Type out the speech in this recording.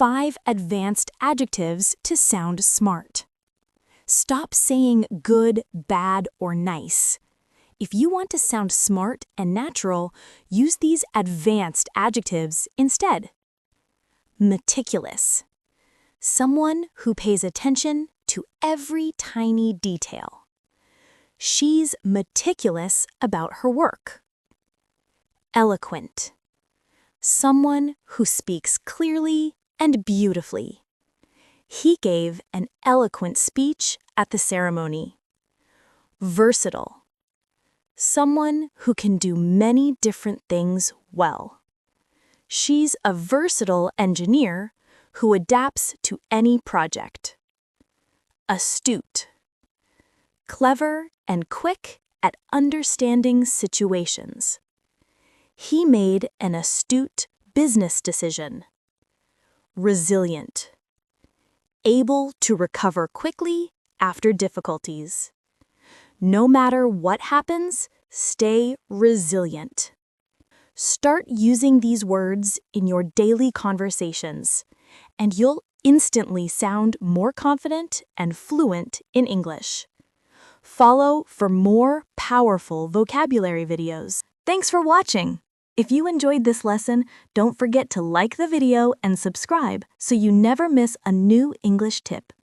5 advanced adjectives to sound smart. Stop saying good, bad, or nice. If you want to sound smart and natural, use these advanced adjectives instead. Meticulous. Someone who pays attention to every tiny detail. She's meticulous about her work. Eloquent. Someone who speaks clearly and beautifully. He gave an eloquent speech at the ceremony. Versatile. Someone who can do many different things well. She's a versatile engineer who adapts to any project. Astute. Clever and quick at understanding situations. He made an astute business decision. Resilient. Able to recover quickly after difficulties. No matter what happens, stay resilient. Start using these words in your daily conversations, and you'll instantly sound more confident and fluent in English. Follow for more powerful vocabulary videos. Thanks for watching! If you enjoyed this lesson, don't forget to like the video and subscribe so you never miss a new English tip.